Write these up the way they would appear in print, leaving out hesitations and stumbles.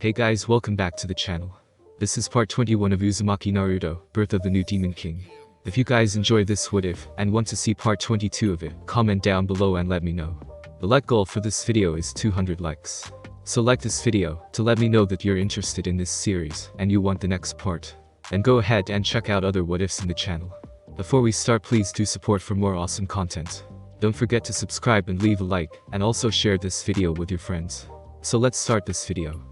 Hey guys, welcome back to the channel. This is part 21 of Uzumaki Naruto, Birth of the New Demon King. If you guys enjoy this what if, and want to see part 22 of it, comment down below and let me know. The like goal for this video is 200 likes. So like this video, to let me know that you're interested in this series, and you want the next part. And go ahead and check out other what ifs in the channel. Before we start, please do support for more awesome content. Don't forget to subscribe and leave a like, and also share this video with your friends. So let's start this video.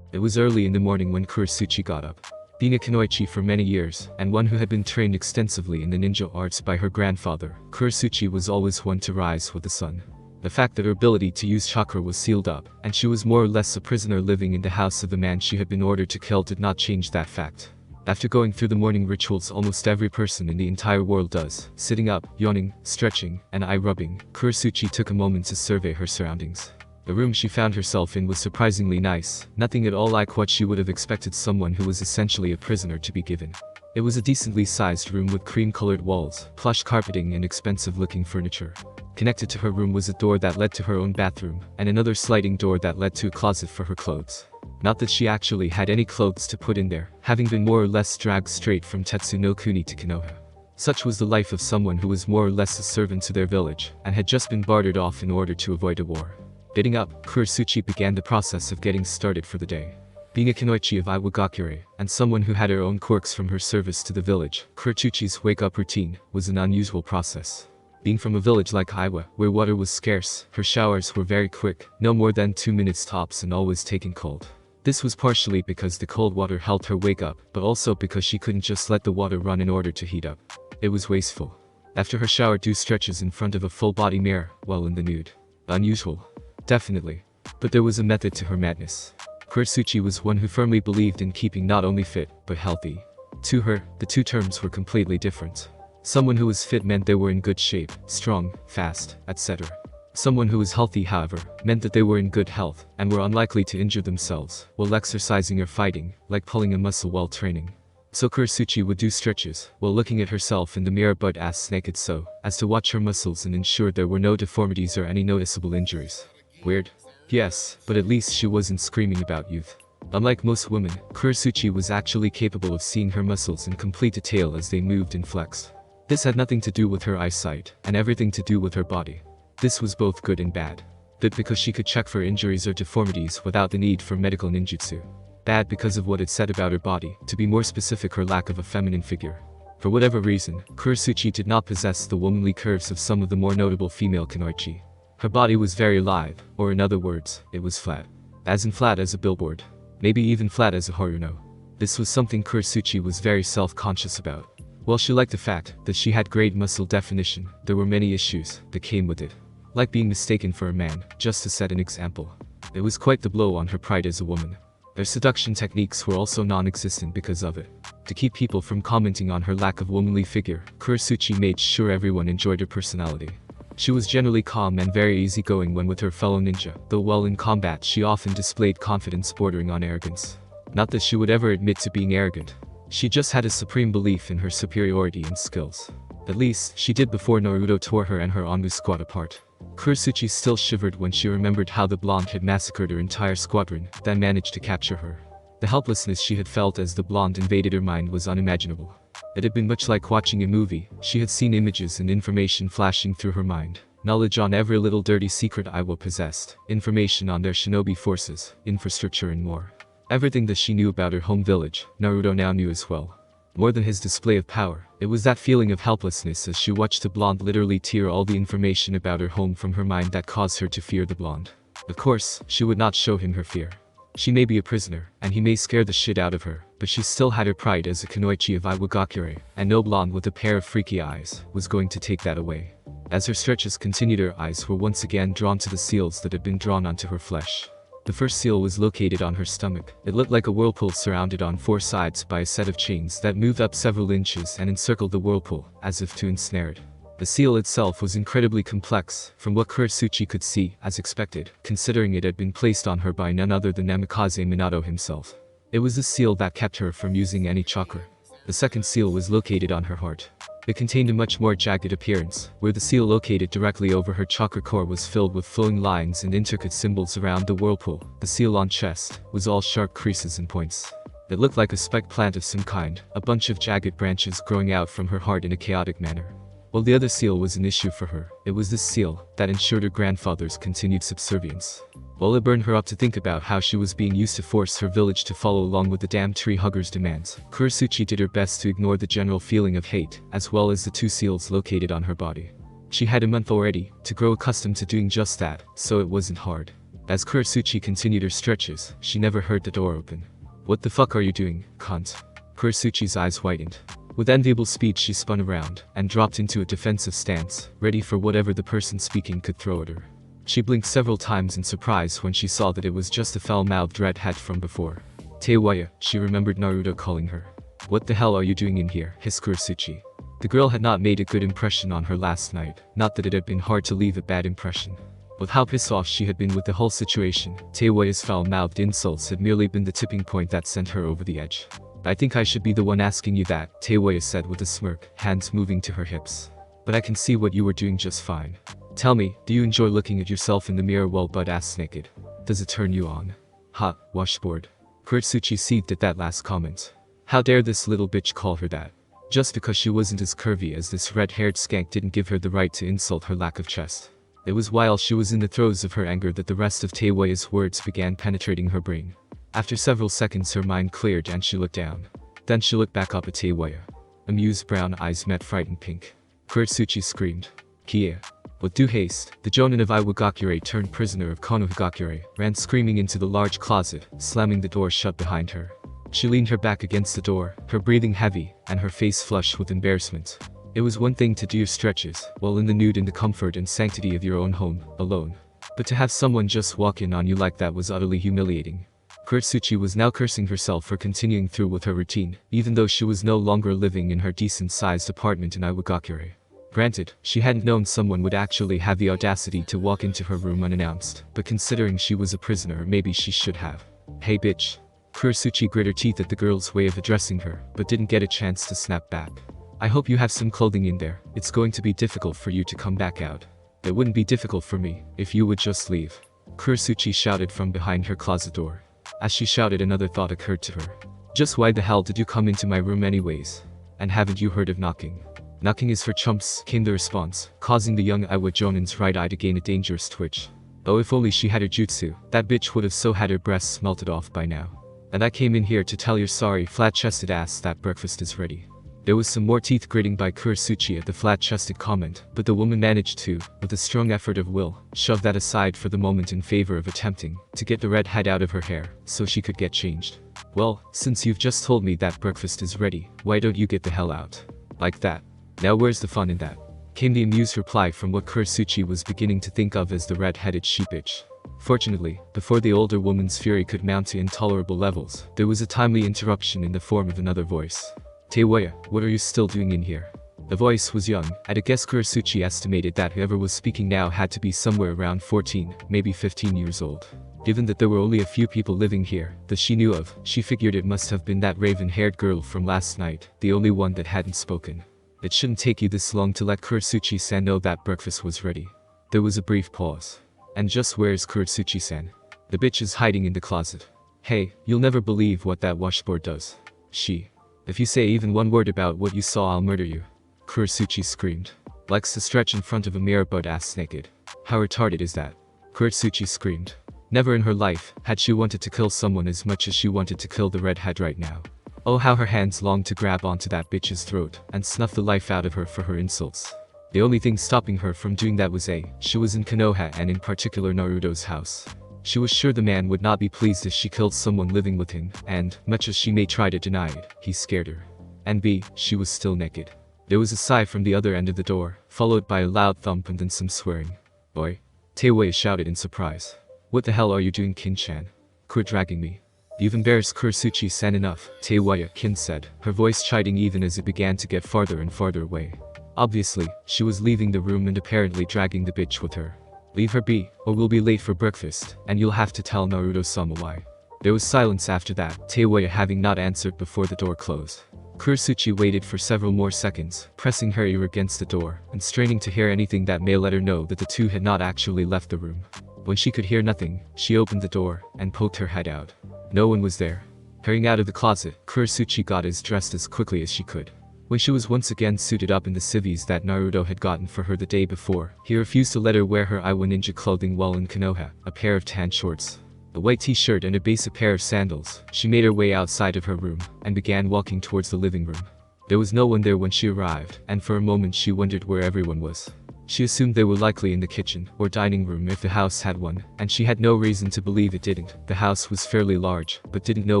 It was early in the morning when Kurasuchi got up. Being a kunoichi for many years, and one who had been trained extensively in the ninja arts by her grandfather, Kurasuchi was always one to rise with the sun. The fact that her ability to use chakra was sealed up, and she was more or less a prisoner living in the house of the man she had been ordered to kill did not change that fact. After going through the morning rituals almost every person in the entire world does, sitting up, yawning, stretching, and eye-rubbing, Kurasuchi took a moment to survey her surroundings. The room she found herself in was surprisingly nice, nothing at all like what she would have expected someone who was essentially a prisoner to be given. It was a decently sized room with cream-colored walls, plush carpeting and expensive-looking furniture. Connected to her room was a door that led to her own bathroom, and another sliding door that led to a closet for her clothes. Not that she actually had any clothes to put in there, having been more or less dragged straight from Tetsu no Kuni to Konoha. Such was the life of someone who was more or less a servant to their village, and had just been bartered off in order to avoid a war. Getting up, Kurasuchi began the process of getting started for the day. Being a kunoichi of Iwagakure, and someone who had her own quirks from her service to the village, Kurasuchi's wake-up routine was an unusual process. Being from a village like Iwa, where water was scarce, her showers were very quick, no more than 2 minutes tops, and always taken cold. This was partially because the cold water helped her wake up, but also because she couldn't just let the water run in order to heat up. It was wasteful. After her shower, do stretches in front of a full-body mirror, while in the nude. Unusual. Definitely. But there was a method to her madness. Kurasuchi was one who firmly believed in keeping not only fit, but healthy. To her, the two terms were completely different. Someone who was fit meant they were in good shape, strong, fast, etc. Someone who was healthy, however, meant that they were in good health, and were unlikely to injure themselves, while exercising or fighting, like pulling a muscle while training. So Kurasuchi would do stretches, while looking at herself in the mirror butt-ass naked so as to watch her muscles and ensure there were no deformities or any noticeable injuries. Weird? Yes, but at least she wasn't screaming about youth. Unlike most women, Kurasuchi was actually capable of seeing her muscles in complete detail as they moved and flexed. This had nothing to do with her eyesight, and everything to do with her body. This was both good and bad. Good because she could check for injuries or deformities without the need for medical ninjutsu. Bad because of what it said about her body, to be more specific, her lack of a feminine figure. For whatever reason, Kurasuchi did not possess the womanly curves of some of the more notable female kunoichi. Her body was very alive, or in other words, it was flat. As in flat as a billboard. Maybe even flat as a haruno. This was something Kurasuchi was very self-conscious about. While she liked the fact that she had great muscle definition, there were many issues that came with it. Like being mistaken for a man, just to set an example. It was quite the blow on her pride as a woman. Their seduction techniques were also non-existent because of it. To keep people from commenting on her lack of womanly figure, Kurasuchi made sure everyone enjoyed her personality. She was generally calm and very easygoing when with her fellow ninja, though while in combat she often displayed confidence bordering on arrogance. Not that she would ever admit to being arrogant. She just had a supreme belief in her superiority and skills. At least, she did before Naruto tore her and her Anbu squad apart. Kurasuchi still shivered when she remembered how the blonde had massacred her entire squadron, then managed to capture her. The helplessness she had felt as the blonde invaded her mind was unimaginable. It had been much like watching a movie. She had seen images and information flashing through her mind. Knowledge on every little dirty secret Iwa possessed, information on their shinobi forces, infrastructure and more. Everything that she knew about her home village, Naruto now knew as well. More than his display of power, it was that feeling of helplessness as she watched the blonde literally tear all the information about her home from her mind that caused her to fear the blonde. Of course, she would not show him her fear. She may be a prisoner, and he may scare the shit out of her, but she still had her pride as a kunoichi of Iwagakure, and no blonde with a pair of freaky eyes was going to take that away. As her stretches continued, her eyes were once again drawn to the seals that had been drawn onto her flesh. The first seal was located on her stomach. It looked like a whirlpool surrounded on four sides by a set of chains that moved up several inches and encircled the whirlpool, as if to ensnare it. The seal itself was incredibly complex, from what Kurasuchi could see, as expected, considering it had been placed on her by none other than Namikaze Minato himself. It was the seal that kept her from using any chakra. The second seal was located on her heart. It contained a much more jagged appearance, where the seal located directly over her chakra core was filled with flowing lines and intricate symbols around the whirlpool. The seal on chest was all sharp creases and points. It looked like a spiked plant of some kind, a bunch of jagged branches growing out from her heart in a chaotic manner. While the other seal was an issue for her, it was this seal that ensured her grandfather's continued subservience. While it burned her up to think about how she was being used to force her village to follow along with the damn tree hugger's demands, Kurasuchi did her best to ignore the general feeling of hate, as well as the two seals located on her body. She had a month already to grow accustomed to doing just that, so it wasn't hard. As Kurasuchi continued her stretches, she never heard the door open. "What the fuck are you doing, cunt?" Kurasuchi's eyes widened. With enviable speed she spun around, and dropped into a defensive stance, ready for whatever the person speaking could throw at her. She blinked several times in surprise when she saw that it was just the foul-mouthed red hat from before. Teiwaya, she remembered Naruto calling her. "What the hell are you doing in here?" hissed Kurasuchi. The girl had not made a good impression on her last night, not that it had been hard to leave a bad impression. With how pissed off she had been with the whole situation, Teiwaya's foul-mouthed insults had merely been the tipping point that sent her over the edge. "I think I should be the one asking you that," Teiwaya said with a smirk, hands moving to her hips. "But I can see what you were doing just fine. Tell me, do you enjoy looking at yourself in the mirror while butt-ass naked? Does it turn you on?" "Ha, washboard." Kurasuchi seethed at that last comment. How dare this little bitch call her that? Just because she wasn't as curvy as this red-haired skank didn't give her the right to insult her lack of chest. It was while she was in the throes of her anger that the rest of Teiwaya's words began penetrating her brain. After several seconds her mind cleared and she looked down. Then she looked back up at Teiwaya. Amused brown eyes met frightened pink. Kurasuchi screamed. "Kia!" With due haste, the Jonin of Iwagakure turned prisoner of Konohagakure, ran screaming into the large closet, slamming the door shut behind her. She leaned her back against the door, her breathing heavy, and her face flushed with embarrassment. It was one thing to do your stretches, while in the nude in the comfort and sanctity of your own home, alone. But to have someone just walk in on you like that was utterly humiliating. Kurasuchi was now cursing herself for continuing through with her routine, even though she was no longer living in her decent-sized apartment in Iwagakure. Granted, she hadn't known someone would actually have the audacity to walk into her room unannounced, but considering she was a prisoner maybe she should have. "Hey bitch." Kurasuchi grit her teeth at the girl's way of addressing her, but didn't get a chance to snap back. "I hope you have some clothing in there. It's going to be difficult for you to come back out." "It wouldn't be difficult for me, if you would just leave." Kurasuchi shouted from behind her closet door. As she shouted another thought occurred to her. "Just why the hell did you come into my room anyways? And haven't you heard of knocking?" "Knocking is for chumps," came the response, causing the young Iwa Jonin's right eye to gain a dangerous twitch. Oh, if only she had her jutsu, that bitch would have so had her breasts melted off by now. "And I came in here to tell your sorry flat-chested ass that breakfast is ready." There was some more teeth gritting by Kurasuchi at the flat-chested comment, but the woman managed to, with a strong effort of will, shove that aside for the moment in favor of attempting to get the red hat out of her hair, so she could get changed. "Well, since you've just told me that breakfast is ready, why don't you get the hell out? Like that. Now where's the fun in that?" Came the amused reply from what Kurasuchi was beginning to think of as the red-headed sheepitch. Fortunately, before the older woman's fury could mount to intolerable levels, there was a timely interruption in the form of another voice. "Teiwaya, what are you still doing in here?" The voice was young. At a guess Kurasuchi estimated that whoever was speaking now had to be somewhere around 14, maybe 15 years old. Given that there were only a few people living here that she knew of, she figured it must have been that raven-haired girl from last night, the only one that hadn't spoken. "It shouldn't take you this long to let Kurasuchi-san know that breakfast was ready." There was a brief pause. "And just where's Kurasuchi-san?" "The bitch is hiding in the closet." "Hey, you'll never believe what that washboard does." "She. If you say even one word about what you saw I'll murder you." Kurasuchi screamed. "Likes to stretch in front of a mirror butt-ass naked. How retarded is that?" Kurasuchi screamed. Never in her life had she wanted to kill someone as much as she wanted to kill the red hat right now. Oh, how her hands longed to grab onto that bitch's throat and snuff the life out of her for her insults. The only thing stopping her from doing that was she was in Konoha and in particular Naruto's house. She was sure the man would not be pleased if she killed someone living with him, and, much as she may try to deny it, he scared her. And B, she was still naked. There was a sigh from the other end of the door, followed by a loud thump and then some swearing. "Boy!" Teiwaya shouted in surprise. "What the hell are you doing, Kin-chan? Quit dragging me." "You've embarrassed Kurasuchi-san enough," Teiwaya Kin said, her voice chiding even as it began to get farther and farther away. Obviously, she was leaving the room and apparently dragging the bitch with her. "Leave her be, or we'll be late for breakfast, and you'll have to tell Naruto-sama why." There was silence after that, Teiwaya having not answered before the door closed. Kurasuchi waited for several more seconds, pressing her ear against the door, and straining to hear anything that may let her know that the two had not actually left the room. When she could hear nothing, she opened the door, and poked her head out. No one was there. Hurrying out of the closet, Kurasuchi got dressed as quickly as she could. When she was once again suited up in the civvies that Naruto had gotten for her the day before, he refused to let her wear her Iwa ninja clothing while in Konoha, a pair of tan shorts, a white t-shirt and a basic pair of sandals. She made her way outside of her room, and began walking towards the living room. There was no one there when she arrived, and for a moment she wondered where everyone was. She assumed they were likely in the kitchen, or dining room if the house had one, and she had no reason to believe it didn't. The house was fairly large, but didn't know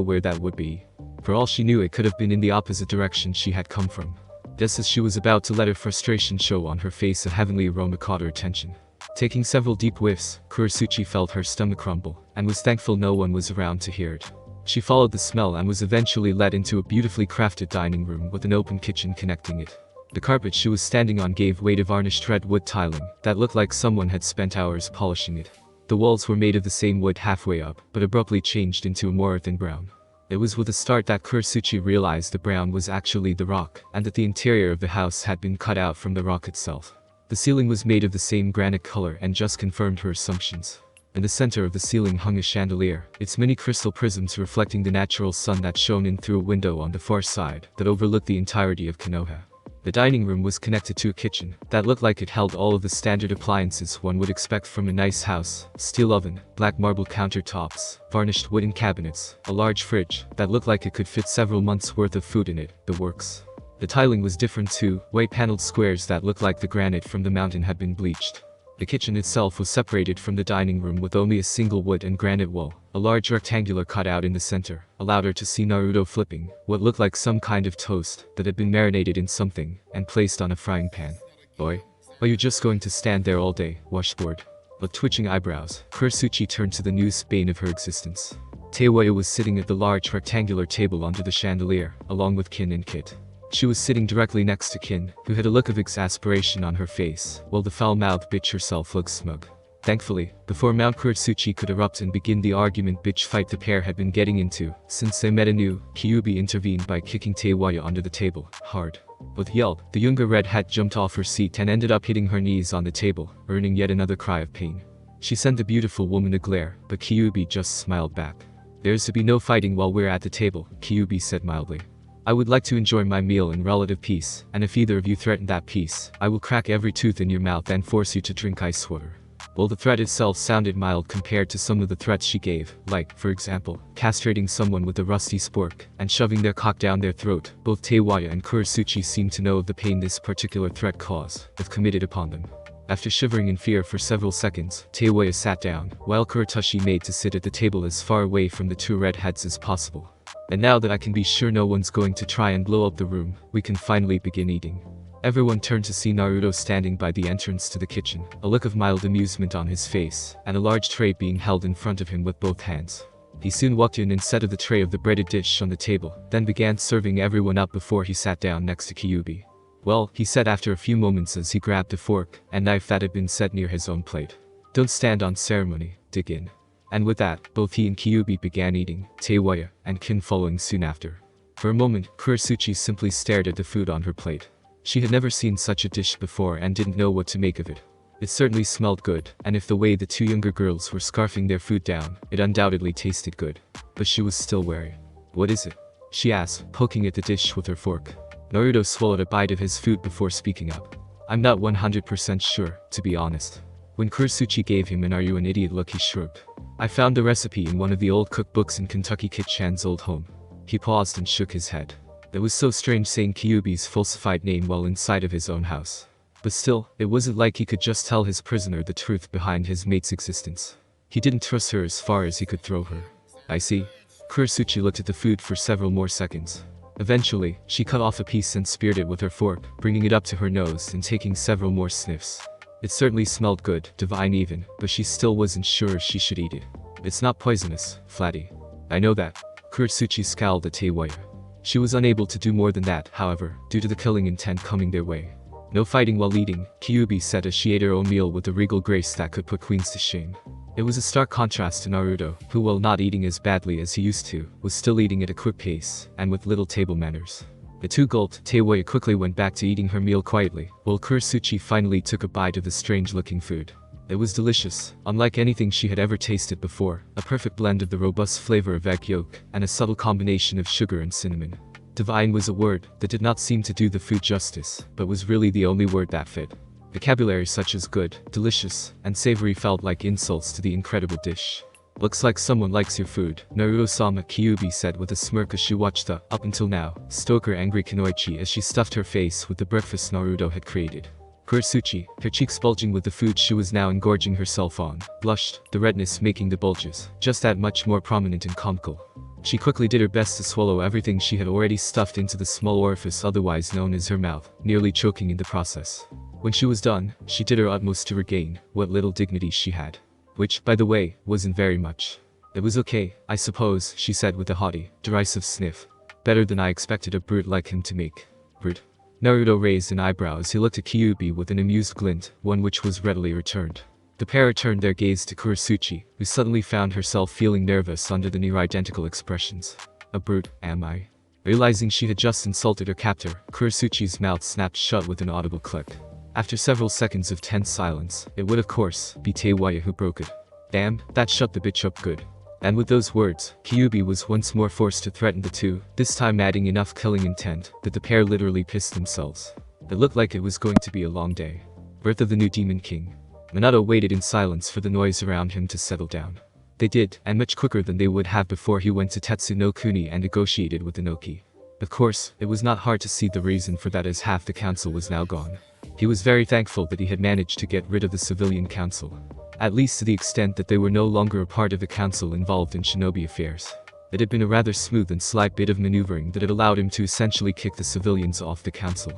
where that would be. For all she knew, it could have been in the opposite direction she had come from. Just as she was about to let her frustration show on her face, a heavenly aroma caught her attention. Taking several deep whiffs, Kurasuchi felt her stomach rumble, and was thankful no one was around to hear it. She followed the smell and was eventually led into a beautifully crafted dining room with an open kitchen connecting it. The carpet she was standing on gave way to varnished red wood tiling that looked like someone had spent hours polishing it. The walls were made of the same wood halfway up, but abruptly changed into a more earthen brown. It was with a start that Kurasuchi realized the brown was actually the rock, and that the interior of the house had been cut out from the rock itself. The ceiling was made of the same granite color and just confirmed her assumptions. In the center of the ceiling hung a chandelier, its many crystal prisms reflecting the natural sun that shone in through a window on the far side that overlooked the entirety of Konoha. The dining room was connected to a kitchen that looked like it held all of the standard appliances one would expect from a nice house: steel oven, black marble countertops, varnished wooden cabinets, a large fridge that looked like it could fit several months' worth of food in it, the works. The tiling was different too, white paneled squares that looked like the granite from the mountain had been bleached. The kitchen itself was separated from the dining room with only a single wood and granite wall. A large rectangular cutout in the center allowed her to see Naruto flipping what looked like some kind of toast that had been marinated in something and placed on a frying pan. "Boy, are you just going to stand there all day?" washboard. With twitching eyebrows, Kurasuchi turned to the newest bane of her existence. Teiwaya was sitting at the large rectangular table under the chandelier, along with Kin and Kit. She was sitting directly next to Kin, who had a look of exasperation on her face, while the foul-mouthed bitch herself looked smug. Thankfully, before Mount Kurasuchi could erupt and begin the argument bitch fight the pair had been getting into, since they met anew, Kyuubi intervened by kicking Teiwaya under the table, hard. With a yelp, the younger redhead jumped off her seat and ended up hitting her knees on the table, earning yet another cry of pain. She sent the beautiful woman a glare, but Kyuubi just smiled back. "There's to be no fighting while we're at the table," Kyuubi said mildly. "I would like to enjoy my meal in relative peace, and if either of you threaten that peace, I will crack every tooth in your mouth and force you to drink ice water." While the threat itself sounded mild compared to some of the threats she gave, like, for example, castrating someone with a rusty spork and shoving their cock down their throat, both Teiwaya and Kurasuchi seemed to know of the pain this particular threat caused, if committed upon them. After shivering in fear for several seconds, Teiwaya sat down, while Kuratoshi made to sit at the table as far away from the two redheads as possible. "And now that I can be sure no one's going to try and blow up the room, we can finally begin eating." Everyone turned to see Naruto standing by the entrance to the kitchen, a look of mild amusement on his face, and a large tray being held in front of him with both hands. He soon walked in and set of the tray of the breaded dish on the table, then began serving everyone up before he sat down next to Kyuubi. "Well," he said after a few moments as he grabbed a fork and knife that had been set near his own plate. "Don't stand on ceremony, dig in." And with that, both he and Kyuubi began eating, Teiwaya and Kin following soon after. For a moment, Kurasuchi simply stared at the food on her plate. She had never seen such a dish before and didn't know what to make of it. It certainly smelled good, and if the way the two younger girls were scarfing their food down, it undoubtedly tasted good. But she was still wary. "What is it?" she asked, poking at the dish with her fork. Naruto swallowed a bite of his food before speaking up. "I'm not 100% sure, to be honest." When Kurasuchi gave him an "are you an idiot" look, he shrugged. "I found the recipe in one of the old cookbooks in Kentucky Kit-chan's old home." He paused and shook his head. It was so strange saying Kyuubi's falsified name while inside of his own house. But still, it wasn't like he could just tell his prisoner the truth behind his mate's existence. He didn't trust her as far as he could throw her. "I see." Kurasuchi looked at the food for several more seconds. Eventually, she cut off a piece and speared it with her fork, bringing it up to her nose and taking several more sniffs. It certainly smelled good, divine even, but she still wasn't sure if she should eat it. "It's not poisonous, Flatty." "I know that." Kurasuchi scowled at Teiwaya. She was unable to do more than that, however, due to the killing intent coming their way. "No fighting while eating," Kyuubi said as she ate her own meal with a regal grace that could put queens to shame. It was a stark contrast to Naruto, who, while not eating as badly as he used to, was still eating at a quick pace, and with little table manners. The two gulped. Teiwaya quickly went back to eating her meal quietly, while Kurosuchi finally took a bite of the strange-looking food. It was delicious, unlike anything she had ever tasted before, a perfect blend of the robust flavor of egg yolk and a subtle combination of sugar and cinnamon. Divine was a word that did not seem to do the food justice, but was really the only word that fit. Vocabulary such as good, delicious, and savory felt like insults to the incredible dish. Looks like someone likes your food, Naruto-sama, Kyuubi said with a smirk as she watched the, up until now, stoic angry Kunoichi as she stuffed her face with the breakfast Naruto had created. Kurosuchi, her cheeks bulging with the food she was now engorging herself on, blushed, the redness making the bulges just that much more prominent and comical. She quickly did her best to swallow everything she had already stuffed into the small orifice otherwise known as her mouth, nearly choking in the process. When she was done, she did her utmost to regain what little dignity she had. Which, by the way, wasn't very much. It was okay, I suppose, she said with a haughty, derisive sniff. Better than I expected a brute like him to make. Brute. Naruto raised an eyebrow as he looked at Kyuubi with an amused glint, one which was readily returned. The pair turned their gaze to Kurosuchi, who suddenly found herself feeling nervous under the near-identical expressions. A brute, am I? Realizing she had just insulted her captor, Kurosuchi's mouth snapped shut with an audible click. After several seconds of tense silence, it would of course be Teiwaya who broke it. Damn, that shut the bitch up good. And with those words, Kyuubi was once more forced to threaten the two, this time adding enough killing intent that the pair literally pissed themselves. It looked like it was going to be a long day. Birth of the new Demon King. Minato waited in silence for the noise around him to settle down. They did, and much quicker than they would have before he went to Tetsu no Kuni and negotiated with Inoki. Of course, it was not hard to see the reason for that as half the council was now gone. He was very thankful that he had managed to get rid of the civilian council. At least to the extent that they were no longer a part of the council involved in shinobi affairs. It had been a rather smooth and slight bit of maneuvering that had allowed him to essentially kick the civilians off the council.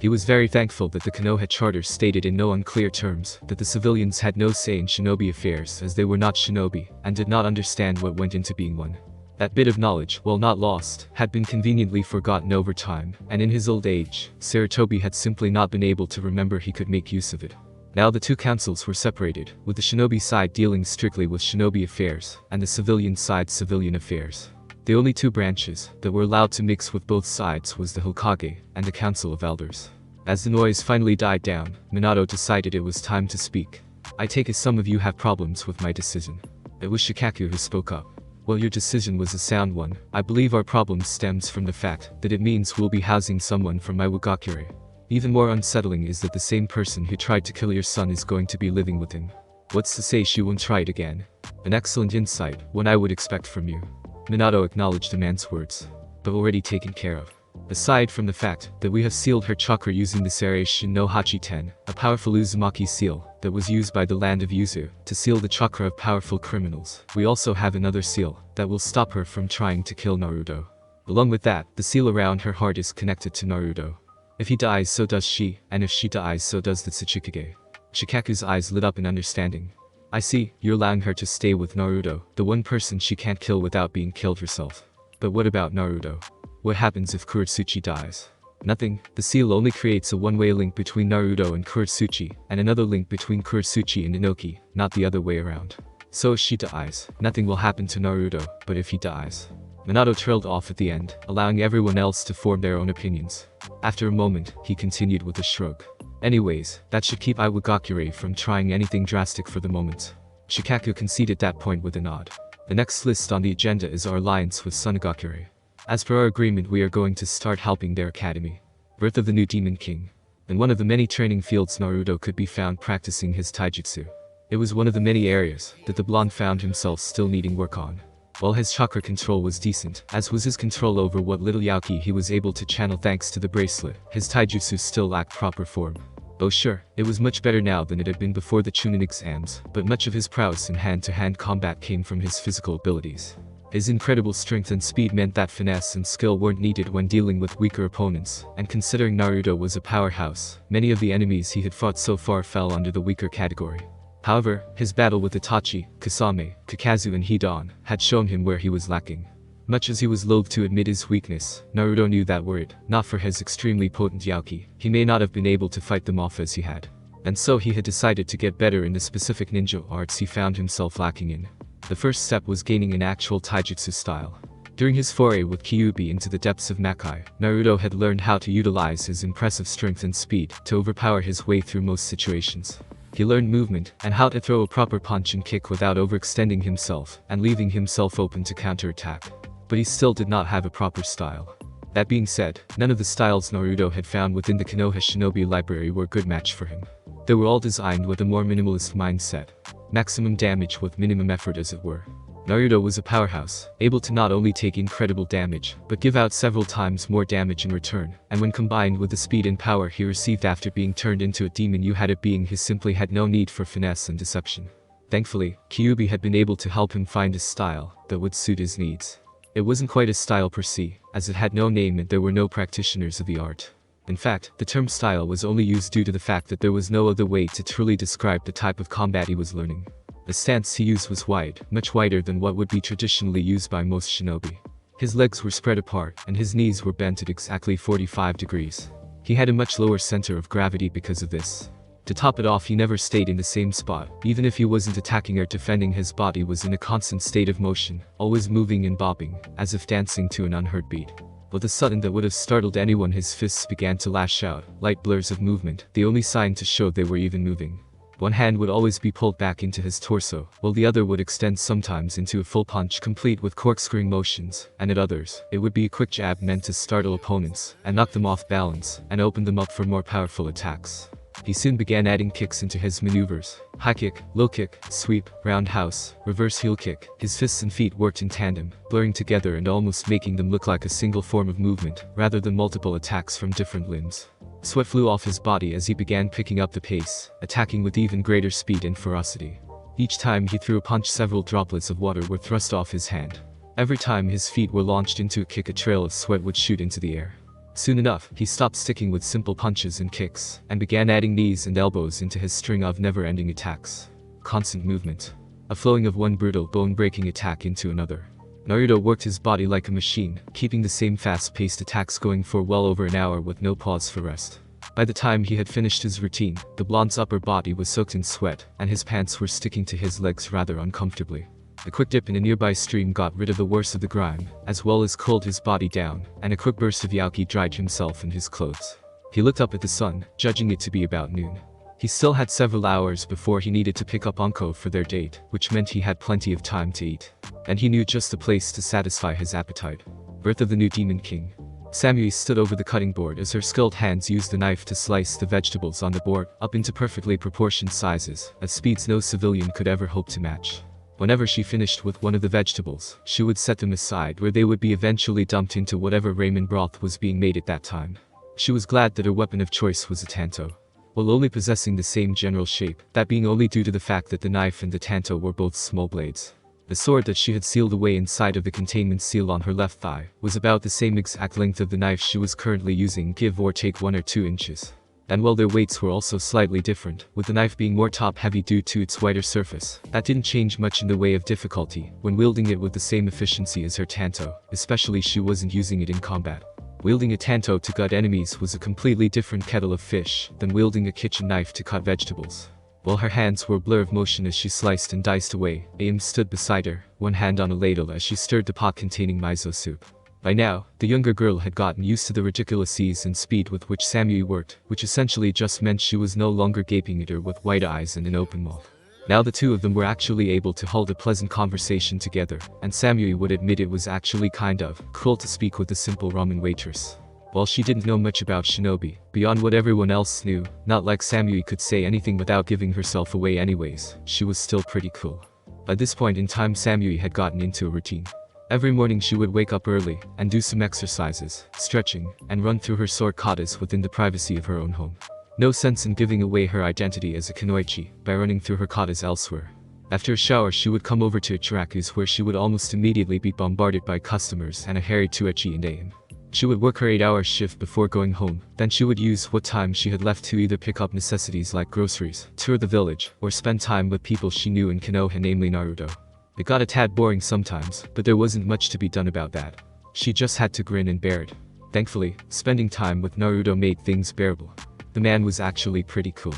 He was very thankful that the Konoha Charter stated in no unclear terms that the civilians had no say in shinobi affairs as they were not shinobi and did not understand what went into being one. That bit of knowledge, while not lost, had been conveniently forgotten over time, and in his old age, Sarutobi had simply not been able to remember he could make use of it. Now the two councils were separated, with the shinobi side dealing strictly with shinobi affairs, and the civilian side civilian affairs. The only two branches that were allowed to mix with both sides was the Hokage and the Council of Elders. As the noise finally died down, Minato decided it was time to speak. I take it some of you have problems with my decision. It was Shikaku who spoke up. Well, your decision was a sound one. I believe our problem stems from the fact that it means we'll be housing someone from my Wagakure. Even more unsettling is that the same person who tried to kill your son is going to be living with him. What's to say she won't try it again? An excellent insight, one I would expect from you. Minato acknowledged the man's words. But already taken care of. Aside from the fact that we have sealed her chakra using the Sereishin no Hachi-ten, a powerful Uzumaki seal that was used by the land of Yuzu to seal the chakra of powerful criminals, we also have another seal that will stop her from trying to kill Naruto. Along with that, the seal around her heart is connected to Naruto. If he dies, so does she, and if she dies, so does the Tsuchikage. Shikaku's eyes lit up in understanding. I see, you're allowing her to stay with Naruto, the one person she can't kill without being killed herself. But what about Naruto? What happens if Kurosuchi dies? Nothing. The seal only creates a one-way link between Naruto and Kurosuchi, and another link between Kurosuchi and Inoki, not the other way around. So if she dies, nothing will happen to Naruto, but if he dies... Minato trailed off at the end, allowing everyone else to form their own opinions. After a moment, he continued with a shrug. Anyways, that should keep Iwagakure from trying anything drastic for the moment. Shikaku conceded that point with a nod. The next list on the agenda is our alliance with Sunagakure. As per our agreement, we are going to start helping their academy. Birth of the new Demon King. In one of the many training fields Naruto could be found practicing his taijutsu. It was one of the many areas that the blonde found himself still needing work on. While his chakra control was decent, as was his control over what little Yaoki he was able to channel thanks to the bracelet, his taijutsu still lacked proper form. Oh sure, it was much better now than it had been before the Chunin Exams, but much of his prowess in hand-to-hand combat came from his physical abilities. His incredible strength and speed meant that finesse and skill weren't needed when dealing with weaker opponents, and considering Naruto was a powerhouse, many of the enemies he had fought so far fell under the weaker category. However, his battle with Itachi, Kasame, Kakazu and Hidan had shown him where he was lacking. Much as he was loath to admit his weakness, Naruto knew that were it not for his extremely potent Yaoki, he may not have been able to fight them off as he had. And so he had decided to get better in the specific ninja arts he found himself lacking in. The first step was gaining an actual taijutsu style. During his foray with Kyuubi into the depths of Makai, Naruto had learned how to utilize his impressive strength and speed to overpower his way through most situations. He learned movement and how to throw a proper punch and kick without overextending himself and leaving himself open to counterattack. But he still did not have a proper style. That being said, none of the styles Naruto had found within the Konoha Shinobi library were a good match for him. They were all designed with a more minimalist mindset. Maximum damage with minimum effort, as it were. Naruto was a powerhouse, able to not only take incredible damage, but give out several times more damage in return, and when combined with the speed and power he received after being turned into a demon you had it being he simply had no need for finesse and deception. Thankfully, Kyuubi had been able to help him find a style that would suit his needs. It wasn't quite a style per se, as it had no name and there were no practitioners of the art. In fact, the term style was only used due to the fact that there was no other way to truly describe the type of combat he was learning. The stance he used was wide, much wider than what would be traditionally used by most shinobi. His legs were spread apart, and his knees were bent at exactly 45 degrees. He had a much lower center of gravity because of this. To top it off, he never stayed in the same spot. Even if he wasn't attacking or defending, his body was in a constant state of motion, always moving and bobbing, as if dancing to an unheard beat. With a sudden that would have startled anyone, his fists began to lash out, light blurs of movement, the only sign to show they were even moving. One hand would always be pulled back into his torso, while the other would extend sometimes into a full punch complete with corkscrewing motions, and at others, it would be a quick jab meant to startle opponents, and knock them off balance, and open them up for more powerful attacks. He soon began adding kicks into his maneuvers. High kick, low kick, sweep, roundhouse, reverse heel kick. His fists and feet worked in tandem, blurring together and almost making them look like a single form of movement, rather than multiple attacks from different limbs. Sweat flew off his body as he began picking up the pace, attacking with even greater speed and ferocity. Each time he threw a punch, several droplets of water were thrust off his hand. Every time his feet were launched into a kick, a trail of sweat would shoot into the air. Soon enough, he stopped sticking with simple punches and kicks, and began adding knees and elbows into his string of never-ending attacks. Constant movement. A flowing of one brutal, bone-breaking attack into another. Naruto worked his body like a machine, keeping the same fast-paced attacks going for well over an hour with no pause for rest. By the time he had finished his routine, the blonde's upper body was soaked in sweat, and his pants were sticking to his legs rather uncomfortably. A quick dip in a nearby stream got rid of the worst of the grime, as well as cooled his body down, and a quick burst of Yauki dried himself and his clothes. He looked up at the sun, judging it to be about noon. He still had several hours before he needed to pick up Anko for their date, which meant he had plenty of time to eat. And he knew just the place to satisfy his appetite. Birth of the New Demon King. Samui stood over the cutting board as her skilled hands used the knife to slice the vegetables on the board up into perfectly proportioned sizes, at speeds no civilian could ever hope to match. Whenever she finished with one of the vegetables, she would set them aside where they would be eventually dumped into whatever ramen broth was being made at that time. She was glad that her weapon of choice was a tanto. While only possessing the same general shape, that being only due to the fact that the knife and the tanto were both small blades. The sword that she had sealed away inside of the containment seal on her left thigh was about the same exact length of the knife she was currently using, give or take 1 or 2 inches. And while their weights were also slightly different, with the knife being more top-heavy due to its wider surface, that didn't change much in the way of difficulty when wielding it with the same efficiency as her tanto, especially she wasn't using it in combat. Wielding a tanto to gut enemies was a completely different kettle of fish than wielding a kitchen knife to cut vegetables. While her hands were a blur of motion as she sliced and diced away, Aim stood beside her, one hand on a ladle as she stirred the pot containing miso soup. By now, the younger girl had gotten used to the ridiculous ease and speed with which Samui worked, which essentially just meant she was no longer gaping at her with wide eyes and an open mouth. Now the two of them were actually able to hold a pleasant conversation together, and Samui would admit it was actually kind of cruel to speak with a simple ramen waitress. While she didn't know much about shinobi, beyond what everyone else knew, not like Samui could say anything without giving herself away anyways, she was still pretty cool. By this point in time, Samui had gotten into a routine. Every morning she would wake up early and do some exercises, stretching, and run through her sword katas within the privacy of her own home. No sense in giving away her identity as a kunoichi by running through her katas elsewhere. After a shower she would come over to Ichiraku's where she would almost immediately be bombarded by customers and a hairy Tuechi and Aim. She would work her 8-hour shift before going home, then she would use what time she had left to either pick up necessities like groceries, tour the village, or spend time with people she knew in Konoha, namely Naruto. It got a tad boring sometimes, but there wasn't much to be done about that. She just had to grin and bear it. Thankfully, spending time with Naruto made things bearable. The man was actually pretty cool.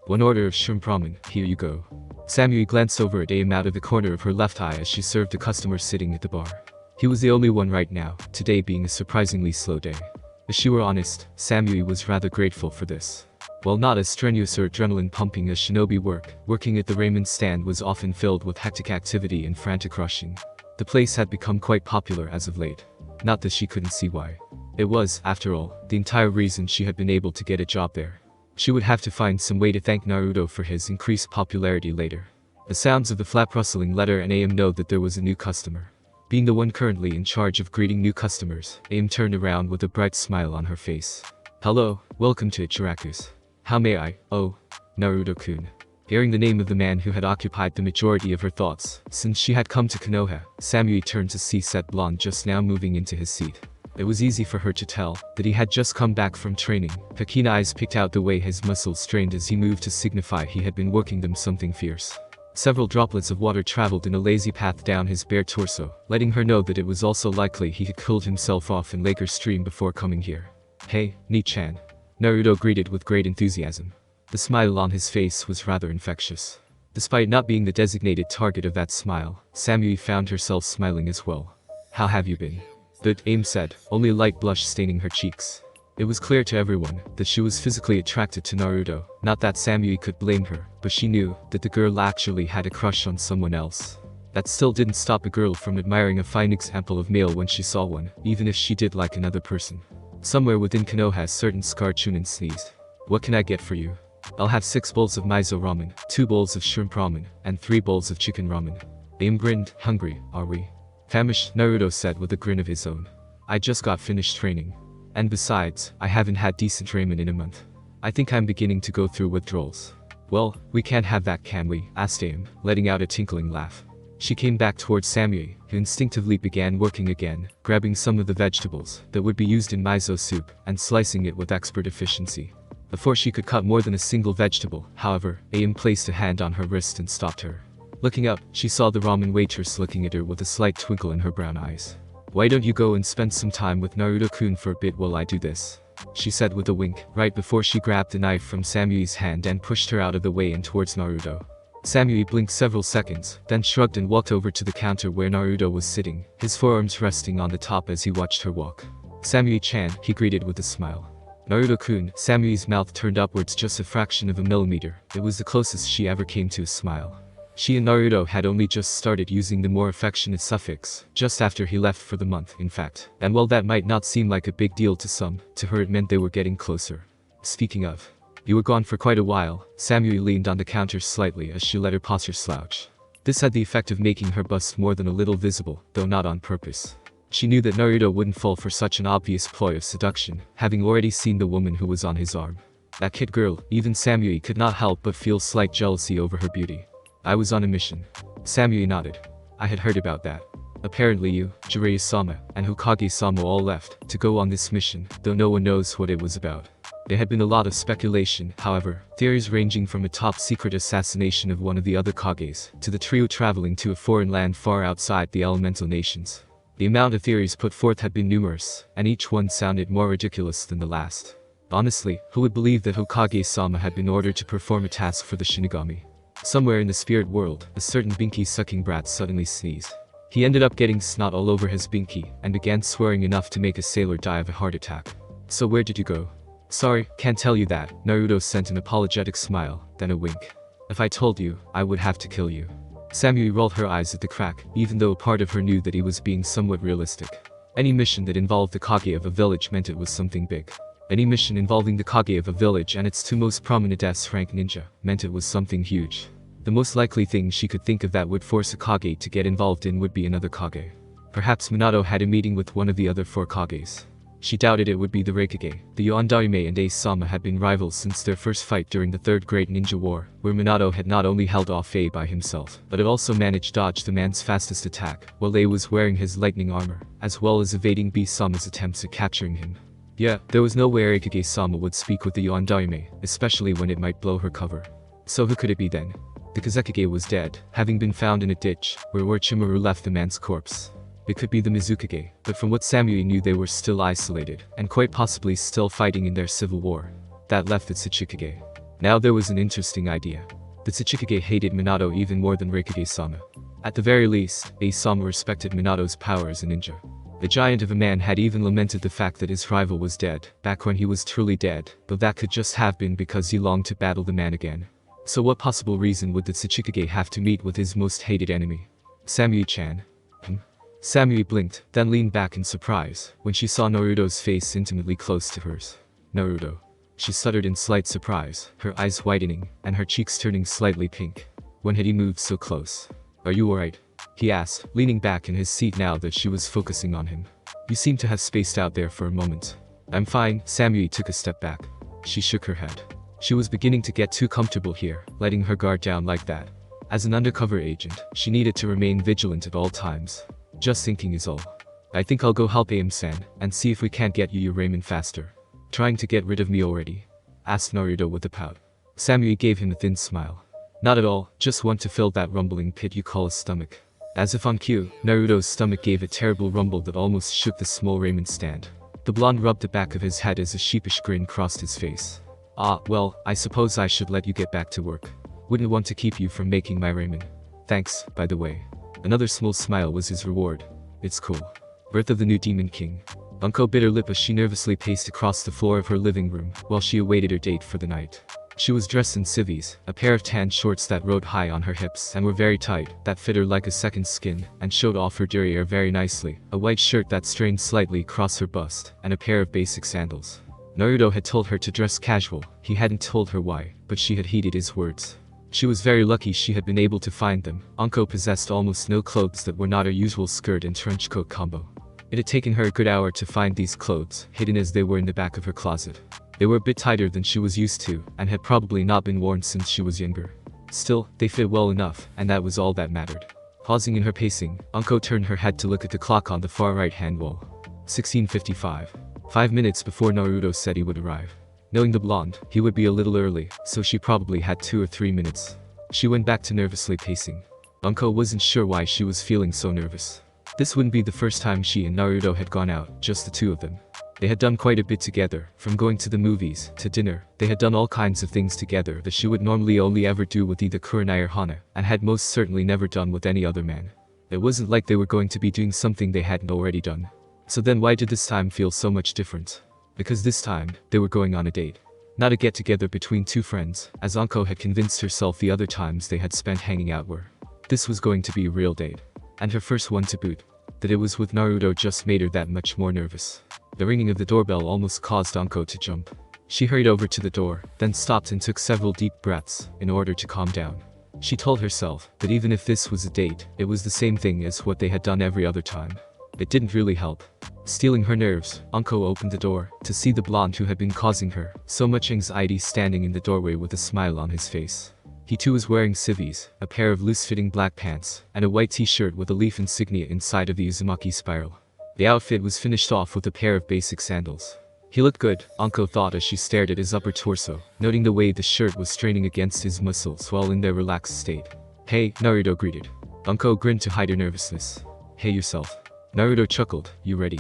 1 order of shrimp ramen, here you go. Samui glanced over at Aim out of the corner of her left eye as she served a customer sitting at the bar. He was the only one right now, today being a surprisingly slow day. If she were honest, Samui was rather grateful for this. While not as strenuous or adrenaline-pumping as shinobi work, working at the ramen stand was often filled with hectic activity and frantic rushing. The place had become quite popular as of late. Not that she couldn't see why. It was, after all, the entire reason she had been able to get a job there. She would have to find some way to thank Naruto for his increased popularity later. The sounds of the flap rustling let her and Aim know that there was a new customer. Being the one currently in charge of greeting new customers, Aim turned around with a bright smile on her face. "Hello, welcome to Ichiraku's. How may I, oh, Naruto-kun." Hearing the name of the man who had occupied the majority of her thoughts, since she had come to Konoha, Samui turned to see said blonde just now moving into his seat. It was easy for her to tell that he had just come back from training. Her keen eyes picked out the way his muscles strained as he moved to signify he had been working them something fierce. Several droplets of water traveled in a lazy path down his bare torso, letting her know that it was also likely he had cooled himself off in Laker Stream before coming here. "Hey, Ni-chan." Naruto greeted with great enthusiasm. The smile on his face was rather infectious. Despite not being the designated target of that smile, Samui found herself smiling as well. "How have you been?" "Good," Aim said, only a light blush staining her cheeks. It was clear to everyone that she was physically attracted to Naruto, not that Samui could blame her, but she knew that the girl actually had a crush on someone else. That still didn't stop a girl from admiring a fine example of male when she saw one, even if she did like another person. Somewhere within Konoha, certain scar Chunin sneezed. "What can I get for you?" "I'll have 6 bowls of miso ramen, 2 bowls of shrimp ramen, and 3 bowls of chicken ramen." Aim grinned. "Hungry, are we?" "Famished," Naruto said with a grin of his own. "I just got finished training. And besides, I haven't had decent ramen in a month. I think I'm beginning to go through withdrawals." "Well, we can't have that, can we?" asked Aim, letting out a tinkling laugh. She came back towards Samui, who instinctively began working again, grabbing some of the vegetables that would be used in miso soup, and slicing it with expert efficiency. Before she could cut more than a single vegetable, however, Aim placed a hand on her wrist and stopped her. Looking up, she saw the ramen waitress looking at her with a slight twinkle in her brown eyes. "Why don't you go and spend some time with Naruto-kun for a bit while I do this?" she said with a wink, right before she grabbed the knife from Samui's hand and pushed her out of the way and towards Naruto. Samui blinked several seconds, then shrugged and walked over to the counter where Naruto was sitting, his forearms resting on the top as he watched her walk. "Samui-chan," he greeted with a smile. "Naruto-kun." Samui's mouth turned upwards just a fraction of a millimeter. It was the closest she ever came to a smile. She and Naruto had only just started using the more affectionate suffix, just after he left for the month, in fact. And while that might not seem like a big deal to some, to her it meant they were getting closer. "Speaking of, you were gone for quite a while." Samui leaned on the counter slightly as she let her posture slouch. This had the effect of making her bust more than a little visible, though not on purpose. She knew that Naruto wouldn't fall for such an obvious ploy of seduction, having already seen the woman who was on his arm. That kid girl, even Samui could not help but feel slight jealousy over her beauty. "I was on a mission." Samui nodded. "I had heard about that. Apparently you, Jiraiya-sama, and Hokage-sama all left to go on this mission, though no one knows what it was about." There had been a lot of speculation, however, theories ranging from a top-secret assassination of one of the other Kages, to the trio traveling to a foreign land far outside the elemental nations. The amount of theories put forth had been numerous, and each one sounded more ridiculous than the last. Honestly, who would believe that Hokage-sama had been ordered to perform a task for the Shinigami? Somewhere in the spirit world, a certain binky-sucking brat suddenly sneezed. He ended up getting snot all over his binky, and began swearing enough to make a sailor die of a heart attack. "So where did you go?" "Sorry, can't tell you that." Naruto sent an apologetic smile, then a wink. "If I told you, I would have to kill you." Samui rolled her eyes at the crack, even though a part of her knew that he was being somewhat realistic. Any mission that involved the Kage of a village meant it was something big. Any mission involving the Kage of a village and its 2 most prominent S-rank ninja meant it was something huge. The most likely thing she could think of that would force a Kage to get involved in would be another Kage. Perhaps Minato had a meeting with one of the other 4 Kages. She doubted it would be the Raikage. The Yondaime and Ace-sama had been rivals since their first fight during the Third Great Ninja War, where Minato had not only held off A by himself, but had also managed to dodge the man's fastest attack, while A was wearing his lightning armor, as well as evading B-sama's attempts at capturing him. Yeah, there was no way Raikage-sama would speak with the Yondaime, especially when it might blow her cover. So who could it be then? The Kazekage was dead, having been found in a ditch, where Orochimaru left the man's corpse. It could be the Mizukage, but from what Samui knew they were still isolated, and quite possibly still fighting in their civil war. That left the Tsuchikage. Now there was an interesting idea. The Tsuchikage hated Minato even more than Raikage-sama. At the very least, Asama respected Minato's power as a ninja. The giant of a man had even lamented the fact that his rival was dead, back when he was truly dead, though that could just have been because he longed to battle the man again. So what possible reason would the Tsuchikage have to meet with his most hated enemy? Samui-chan. Samui blinked, then leaned back in surprise, when she saw Naruto's face intimately close to hers. Naruto. She stuttered in slight surprise, her eyes widening, and her cheeks turning slightly pink. When had he moved so close? Are you alright? He asked, leaning back in his seat now that she was focusing on him. You seem to have spaced out there for a moment. I'm fine. Samui took a step back. She shook her head. She was beginning to get too comfortable here, letting her guard down like that. As an undercover agent, she needed to remain vigilant at all times. Just thinking is all. I think I'll go help Aim-san, and see if we can't get you your ramen faster. Trying to get rid of me already? Asked Naruto with a pout. Samui gave him a thin smile. Not at all, just want to fill that rumbling pit you call a stomach. As if on cue, Naruto's stomach gave a terrible rumble that almost shook the small ramen stand. The blonde rubbed the back of his head as a sheepish grin crossed his face. Ah, well, I suppose I should let you get back to work. Wouldn't want to keep you from making my ramen. Thanks, by the way. Another small smile was his reward. It's cool. Birth of the New Demon King. Unko bit her lip as she nervously paced across the floor of her living room while she awaited her date for the night. She was dressed in civvies, a pair of tan shorts that rode high on her hips and were very tight, that fit her like a second skin, and showed off her derriere very nicely, a white shirt that strained slightly across her bust, and a pair of basic sandals. Naruto had told her to dress casual, he hadn't told her why, but she had heeded his words. She was very lucky she had been able to find them. Anko possessed almost no clothes that were not her usual skirt and trench coat combo. It had taken her a good hour to find these clothes, hidden as they were in the back of her closet. They were a bit tighter than she was used to, and had probably not been worn since she was younger. Still, they fit well enough, and that was all that mattered. Pausing in her pacing, Anko turned her head to look at the clock on the far right-hand wall. 16:55. 5 minutes before Naruto said he would arrive. Knowing the blonde, he would be a little early, so she probably had 2 or 3 minutes. She went back to nervously pacing. Anko wasn't sure why she was feeling so nervous. This wouldn't be the first time she and Naruto had gone out, just the two of them. They had done quite a bit together, from going to the movies, to dinner. They had done all kinds of things together that she would normally only ever do with either Kurenai or Hana, and had most certainly never done with any other man. It wasn't like they were going to be doing something they hadn't already done. So then why did this time feel so much different? Because this time, they were going on a date. Not a get-together between two friends, as Anko had convinced herself the other times they had spent hanging out were. This was going to be a real date. And her first one to boot. That it was with Naruto just made her that much more nervous. The ringing of the doorbell almost caused Anko to jump. She hurried over to the door, then stopped and took several deep breaths, in order to calm down. She told herself that even if this was a date, it was the same thing as what they had done every other time. It didn't really help. Stealing her nerves, Anko opened the door, to see the blonde who had been causing her so much anxiety standing in the doorway with a smile on his face. He too was wearing civvies, a pair of loose-fitting black pants, and a white t-shirt with a leaf insignia inside of the Uzumaki spiral. The outfit was finished off with a pair of basic sandals. He looked good, Anko thought as she stared at his upper torso, noting the way the shirt was straining against his muscles while in their relaxed state. Hey, Naruto greeted. Anko grinned to hide her nervousness. Hey yourself. Naruto chuckled, you ready?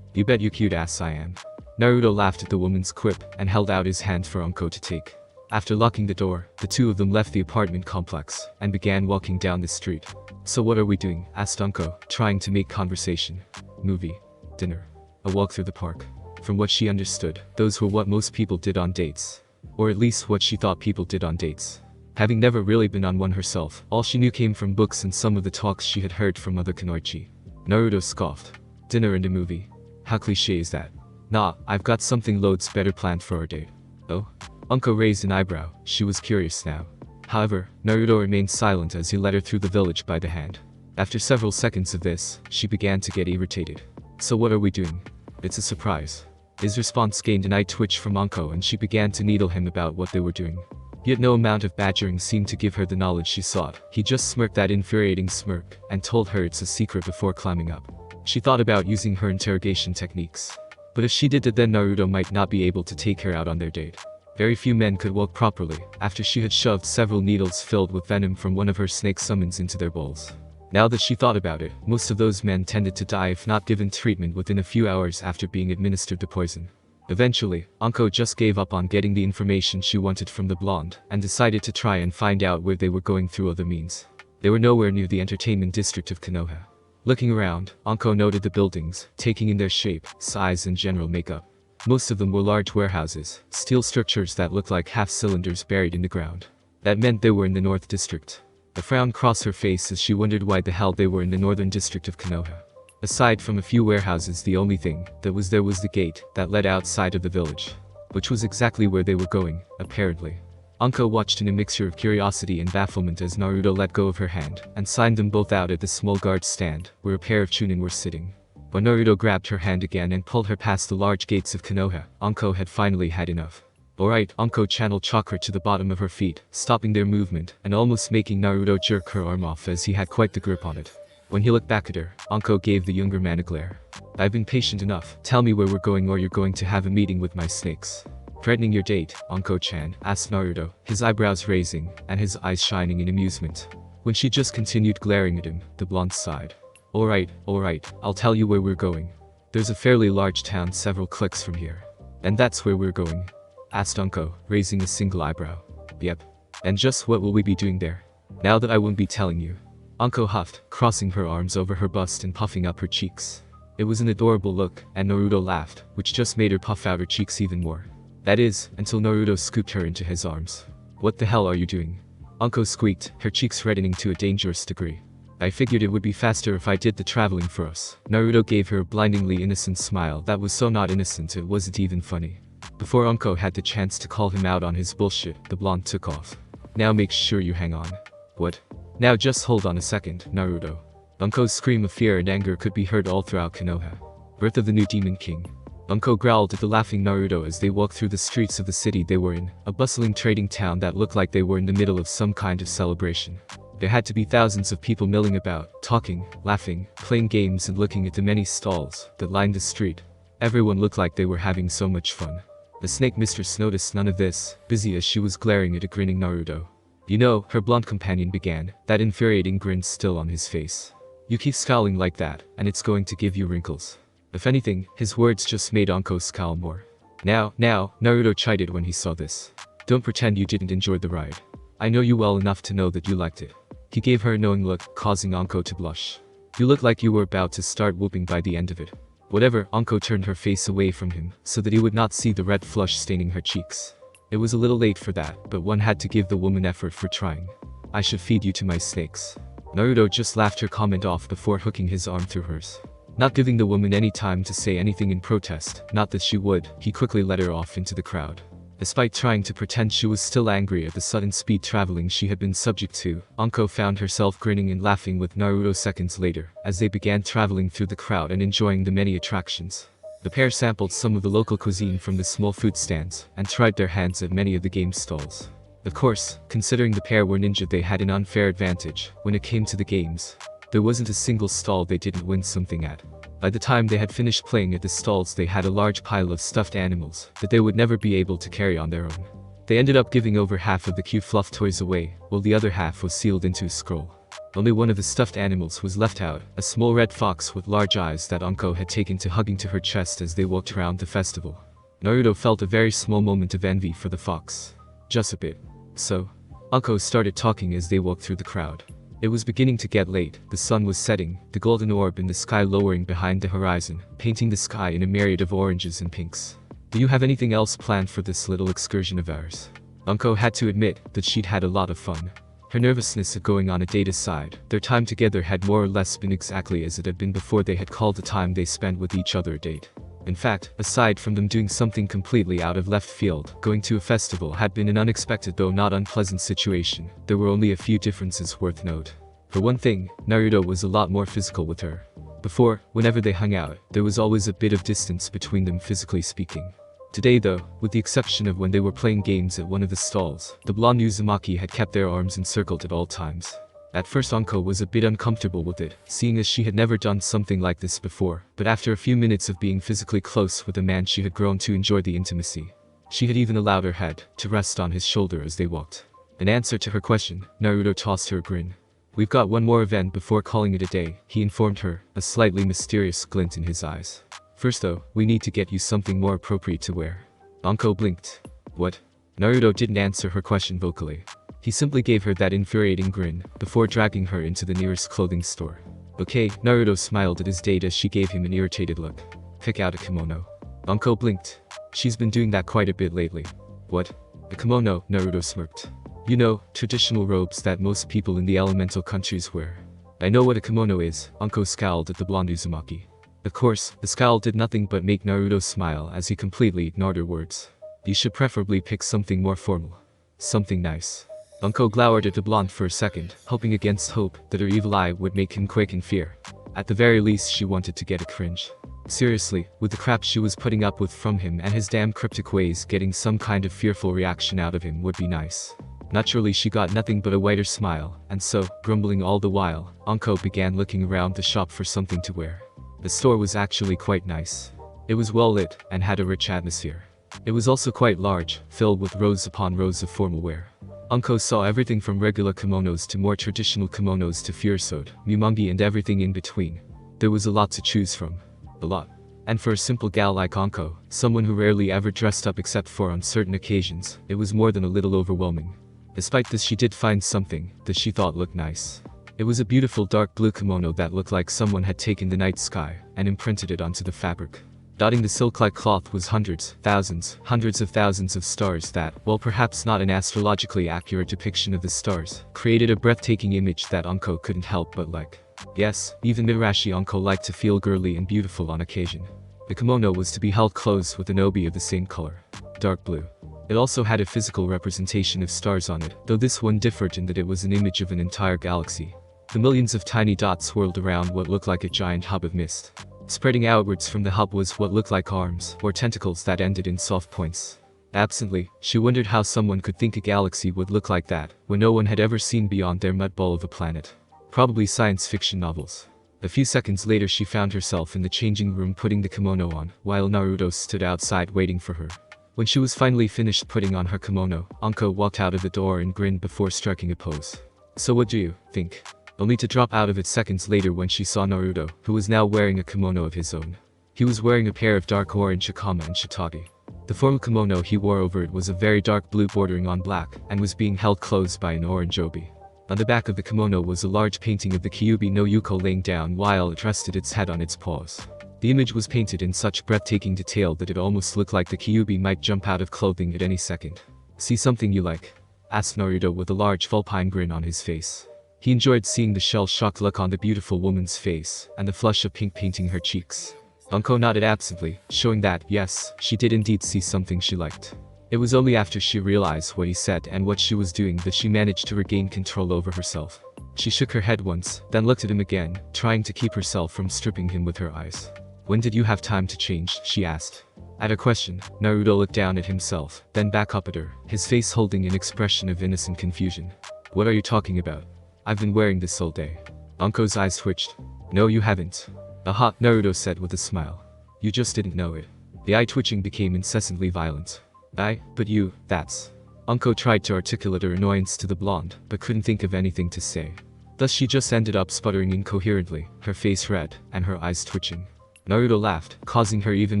You bet you cute ass I am. Naruto laughed at the woman's quip and held out his hand for Anko to take. After locking the door, the two of them left the apartment complex and began walking down the street. So what are we doing? Asked Anko, trying to make conversation. Movie. Dinner. A walk through the park. From what she understood, those were what most people did on dates. Or at least what she thought people did on dates. Having never really been on one herself, all she knew came from books and some of the talks she had heard from other kunoichi. Naruto scoffed. Dinner and a movie. How cliché is that? Nah, I've got something loads better planned for our date. Oh? Anko raised an eyebrow, she was curious now. However, Naruto remained silent as he led her through the village by the hand. After several seconds of this, she began to get irritated. So what are we doing? It's a surprise. His response gained an eye twitch from Anko and she began to needle him about what they were doing. Yet no amount of badgering seemed to give her the knowledge she sought. He just smirked that infuriating smirk, and told her it's a secret before climbing up. She thought about using her interrogation techniques. But if she did that, then Naruto might not be able to take her out on their date. Very few men could walk properly, after she had shoved several needles filled with venom from one of her snake summons into their bowls. Now that she thought about it, most of those men tended to die if not given treatment within a few hours after being administered the poison. Eventually, Anko just gave up on getting the information she wanted from the blonde, and decided to try and find out where they were going through other means. They were nowhere near the entertainment district of Konoha. Looking around, Anko noted the buildings, taking in their shape, size and general makeup. Most of them were large warehouses, steel structures that looked like half-cylinders buried in the ground. That meant they were in the North District. A frown crossed her face as she wondered why the hell they were in the Northern District of Konoha. Aside from a few warehouses, the only thing that was there was the gate that led outside of the village, which was exactly where they were going, apparently. Anko watched in a mixture of curiosity and bafflement as Naruto let go of her hand and signed them both out at the small guard stand where a pair of Chunin were sitting. When Naruto grabbed her hand again and pulled her past the large gates of Konoha, Anko had finally had enough. Alright, Anko channeled chakra to the bottom of her feet, stopping their movement and almost making Naruto jerk her arm off as he had quite the grip on it. When he looked back at her, Anko gave the younger man a glare. I've been patient enough, tell me where we're going or you're going to have a meeting with my snakes. Threatening your date, Anko-chan, asked Naruto, his eyebrows raising, and his eyes shining in amusement. When she just continued glaring at him, the blonde sighed. Alright, I'll tell you where we're going. There's a fairly large town several clicks from here. And that's where we're going? Asked Anko, raising a single eyebrow. Yep. And just what will we be doing there? Now that I won't be telling you. Anko huffed, crossing her arms over her bust and puffing up her cheeks. It was an adorable look, and Naruto laughed, which just made her puff out her cheeks even more. That is, until Naruto scooped her into his arms. What the hell are you doing? Anko squeaked, her cheeks reddening to a dangerous degree. I figured it would be faster if I did the traveling for us. Naruto gave her a blindingly innocent smile that was so not innocent it wasn't even funny. Before Anko had the chance to call him out on his bullshit, the blonde took off. Now make sure you hang on. What? Now just hold on a second, Naruto. Anko's scream of fear and anger could be heard all throughout Konoha. Birth of the new Demon King. Anko growled at the laughing Naruto as they walked through the streets of the city they were in, a bustling trading town that looked like they were in the middle of some kind of celebration. There had to be thousands of people milling about, talking, laughing, playing games and looking at the many stalls that lined the street. Everyone looked like they were having so much fun. The snake mistress noticed none of this, busy as she was glaring at a grinning Naruto. You know, her blonde companion began, that infuriating grin still on his face. You keep scowling like that, and it's going to give you wrinkles. If anything, his words just made Anko scowl more. Now, Naruto chided when he saw this. Don't pretend you didn't enjoy the ride. I know you well enough to know that you liked it. He gave her a knowing look, causing Anko to blush. You looked like you were about to start whooping by the end of it. Whatever, Anko turned her face away from him, so that he would not see the red flush staining her cheeks. It was a little late for that, but one had to give the woman effort for trying. I should feed you to my snakes. Naruto just laughed her comment off before hooking his arm through hers. Not giving the woman any time to say anything in protest, not that she would, he quickly led her off into the crowd. Despite trying to pretend she was still angry at the sudden speed traveling she had been subject to, Anko found herself grinning and laughing with Naruto seconds later, as they began traveling through the crowd and enjoying the many attractions. The pair sampled some of the local cuisine from the small food stands, and tried their hands at many of the game stalls. Of course, considering the pair were ninja they had an unfair advantage when it came to the games. There wasn't a single stall they didn't win something at. By the time they had finished playing at the stalls they had a large pile of stuffed animals that they would never be able to carry on their own. They ended up giving over half of the Q fluff toys away, while the other half was sealed into a scroll. Only one of the stuffed animals was left out, a small red fox with large eyes that Anko had taken to hugging to her chest as they walked around the festival. Naruto felt a very small moment of envy for the fox. Just a bit. So, Anko started talking as they walked through the crowd. It was beginning to get late, the sun was setting, the golden orb in the sky lowering behind the horizon, painting the sky in a myriad of oranges and pinks. Do you have anything else planned for this little excursion of ours? Anko had to admit that she'd had a lot of fun. Her nervousness at going on a date aside, their time together had more or less been exactly as it had been before they had called the time they spent with each other a date. In fact, aside from them doing something completely out of left field, going to a festival had been an unexpected though not unpleasant situation. There were only a few differences worth note. For one thing, Naruto was a lot more physical with her. Before, whenever they hung out, there was always a bit of distance between them physically speaking. Today though, with the exception of when they were playing games at one of the stalls, the blonde Uzumaki had kept their arms encircled at all times. At first Anko was a bit uncomfortable with it, seeing as she had never done something like this before, but after a few minutes of being physically close with a man she had grown to enjoy the intimacy. She had even allowed her head to rest on his shoulder as they walked. In answer to her question, Naruto tossed her a grin. We've got one more event before calling it a day, he informed her, a slightly mysterious glint in his eyes. First though, we need to get you something more appropriate to wear. Anko blinked. What? Naruto didn't answer her question vocally. He simply gave her that infuriating grin, before dragging her into the nearest clothing store. Okay, Naruto smiled at his date as she gave him an irritated look. Pick out a kimono. Anko blinked. She's been doing that quite a bit lately. What? A kimono, Naruto smirked. You know, traditional robes that most people in the elemental countries wear. I know what a kimono is, Anko scowled at the blonde Uzumaki. Of course, the scowl did nothing but make Naruto smile as he completely ignored her words. You should preferably pick something more formal. Something nice. Anko glowered at the blonde for a second, hoping against hope that her evil eye would make him quake in fear. At the very least she wanted to get a cringe. Seriously, with the crap she was putting up with from him and his damn cryptic ways, getting some kind of fearful reaction out of him would be nice. Naturally she got nothing but a wider smile, and so, grumbling all the while, Anko began looking around the shop for something to wear. The store was actually quite nice. It was well lit, and had a rich atmosphere. It was also quite large, filled with rows upon rows of formal wear. Anko saw everything from regular kimonos to more traditional kimonos to fursode, mumongi and everything in between. There was a lot to choose from. A lot. And for a simple gal like Anko, someone who rarely ever dressed up except for on certain occasions, it was more than a little overwhelming. Despite this she did find something that she thought looked nice. It was a beautiful dark blue kimono that looked like someone had taken the night sky and imprinted it onto the fabric. Dotting the silk-like cloth was hundreds of thousands of stars that, while perhaps not an astrologically accurate depiction of the stars, created a breathtaking image that Anko couldn't help but like. Yes, even Mirashi Anko liked to feel girly and beautiful on occasion. The kimono was to be held close with an obi of the same color. Dark blue. It also had a physical representation of stars on it, though this one differed in that it was an image of an entire galaxy. The millions of tiny dots swirled around what looked like a giant hub of mist. Spreading outwards from the hub was what looked like arms, or tentacles that ended in soft points. Absently, she wondered how someone could think a galaxy would look like that, when no one had ever seen beyond their mud ball of a planet. Probably science fiction novels. A few seconds later she found herself in the changing room putting the kimono on, while Naruto stood outside waiting for her. When she was finally finished putting on her kimono, Anko walked out of the door and grinned before striking a pose. So what do you think? Only to drop out of it seconds later when she saw Naruto, who was now wearing a kimono of his own. He was wearing a pair of dark orange hakama and shitage. The formal kimono he wore over it was a very dark blue bordering on black, and was being held close by an orange obi. On the back of the kimono was a large painting of the Kyuubi no Yuko laying down while it rested its head on its paws. The image was painted in such breathtaking detail that it almost looked like the Kyuubi might jump out of clothing at any second. See something you like? Asked Naruto with a large vulpine grin on his face. He enjoyed seeing the shell-shocked look on the beautiful woman's face, and the flush of pink painting her cheeks. Anko nodded absently, showing that, yes, she did indeed see something she liked. It was only after she realized what he said and what she was doing that she managed to regain control over herself. She shook her head once, then looked at him again, trying to keep herself from stripping him with her eyes. When did you have time to change? She asked. At her question, Naruto looked down at himself, then back up at her, his face holding an expression of innocent confusion. What are you talking about? I've been wearing this all day. Anko's eyes twitched. No you haven't. Aha, Naruto said with a smile. You just didn't know it. The eye twitching became incessantly violent. But you, that's. Anko tried to articulate her annoyance to the blonde, but couldn't think of anything to say. Thus she just ended up sputtering incoherently, her face red, and her eyes twitching. Naruto laughed, causing her even